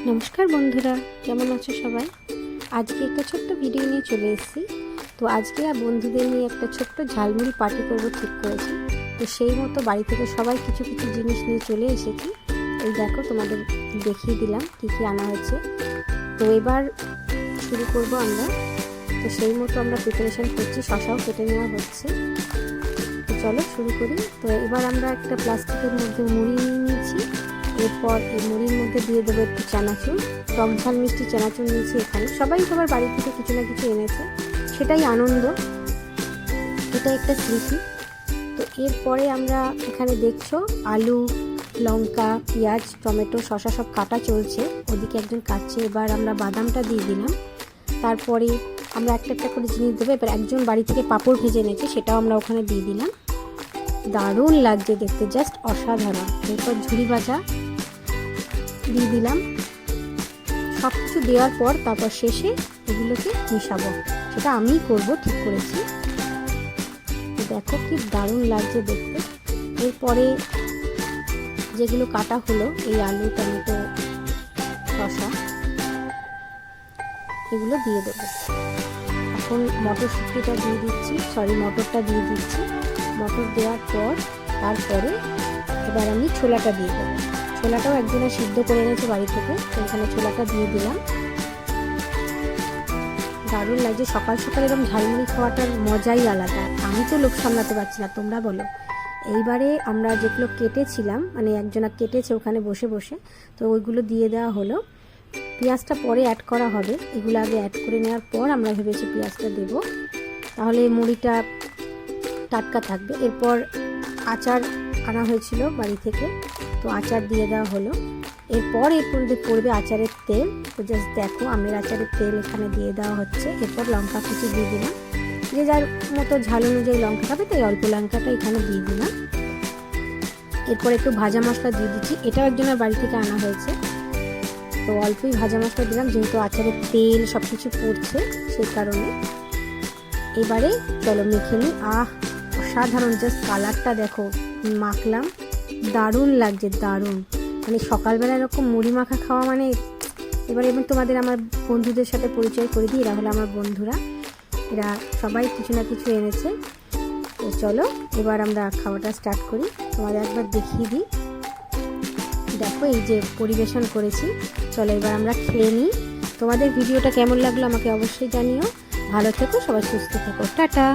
নমস্কার বন্ধুরা, কেমন আছো সবাই? আজকে একটা ছোট্ট ভিডিও নিয়ে চলে এসেছি। তো আজকে আর বন্ধুদের নিয়ে একটা ছোট্ট ঝালমুড়ি পার্টি করবো ঠিক করেছি। তো সেই মতো বাড়ি থেকে সবাই কিছু কিছু জিনিস নিয়ে চলে এসেছি। এই দেখো, তোমাদের দেখিয়ে দিলাম কী কী আনা হয়েছে। তো এবার শুরু করব আমরা। তো সেই মতো আমরা প্রিপারেশান করছি, শশাও কেটে নেওয়া হচ্ছে। তো চলো শুরু করি। তো এবার আমরা একটা প্লাস্টিকের মধ্যে মুড়ি নিয়ে নিয়েছি। এরপর এই মুড়ির মধ্যে দিয়ে দেবো একটু চানাচুর, টক ঝাল মিষ্টি চানাচুর নিয়েছি। এখানে সবাই সবার বাড়ি থেকে কিছু না কিছু এনেছে, সেটাই আনন্দ, এটা একটা স্মৃতি। তো এরপরে আমরা এখানে দেখছো আলু, লঙ্কা, পেঁয়াজ, টমেটো, শসা সব কাটা চলছে, ওদিকে একজন কাটছে। এবার আমরা বাদামটা দিয়ে দিলাম। তারপরে আমরা একটা একটা করে জিনিস দেবো। এবার একজন বাড়ি থেকে পাঁপড় ভেজে এনেছে, সেটাও আমরা ওখানে দিয়ে দিলাম। দারুণ লাগছে দেখতে, জাস্ট অসাধারণ। এরপর ঝুড়ি ভাজা দিয়ে দিলাম। সব কিছু দেওয়ার পর তারপর শেষে এগুলোকে মিশাবো, সেটা আমিই করব ঠিক করেছি। দেখো কি দারুণ লাগছে দেখতে। এরপরে যেগুলো কাটা হলো, এই আলু, টমেটো, শসা, এগুলো দিয়ে দেবো। এখন মটরশুঁটিটা দিয়ে দিচ্ছি, মটরটা দিয়ে দিচ্ছি। মটর দেওয়ার পর তারপরে এবার আমি ছোলাটা দিয়ে দেবো। ছোলাটাও একজনে সিদ্ধ করে এনেছে বাড়ি থেকে, তো এখানে ছোলাটা দিয়ে দিলাম। দারুণ লাগছে সকাল সকাল এরকম ঝালমুড়ি খাওয়াটার মজাই আলাদা। আমি তো লোক সামলাতে পারছি না, তোমরা বলো। এইবারে আমরা যেগুলো কেটেছিলাম, মানে একজনা কেটেছে ওখানে বসে বসে, তো ওইগুলো দিয়ে দেওয়া হলো। পেঁয়াজটা পরে অ্যাড করা হবে, এগুলো আগে অ্যাড করে নেওয়ার পর আমরা ভেবেছি পেঁয়াজটা দেব, তাহলে মুড়িটা টাটকা থাকবে। এরপর আচার আনা হয়েছিল বাড়ি থেকে, তো আচার দিয়ে দেওয়া হলো। এরপর এর মধ্যে পড়বে আচারের তেল। তো জাস্ট দেখো, আমের আচারের তেল এখানে দিয়ে দেওয়া হচ্ছে। এরপর লঙ্কা কুচি দিয়ে দিলাম, যে যার মতো ঝাল অনুযায়ী লঙ্কা খাবে, তাই অল্প লঙ্কাটা এখানে দিয়ে দিলাম। এরপর একটু ভাজা মশলা দিয়ে দিচ্ছি, এটাও একজনের বাড়ি থেকে আনা হয়েছে, তো অল্পই ভাজা মশলা দিলাম, যেহেতু আচারের তেল সব কিছু পড়ছে সেই কারণে। এবারে চলো মেখে নিই। অসাধারণ, জাস্ট কালারটা দেখো, মাখলাম, দারুণ লাগছে, দারুণ। মানে সকালবেলা এরকম মুড়ি মাখা খাওয়া মানে। এবার তোমাদের আমার বন্ধুদের সাথে পরিচয় করে দিই। এরা হলো আমার বন্ধুরা, এরা সবাই কিছু না কিছু এনেছে। তো চলো এবার আমরা খাওয়াটা স্টার্ট করি। তোমাদের একবার দেখিয়ে দিই। দেখো এই যে পরিবেশন করেছি। চলো এবার আমরা খেয়ে নিই। তোমাদের ভিডিওটা কেমন লাগলো আমাকে অবশ্যই জানিও। ভালো থেকো, সবাই সুস্থ থেকো, টাটা।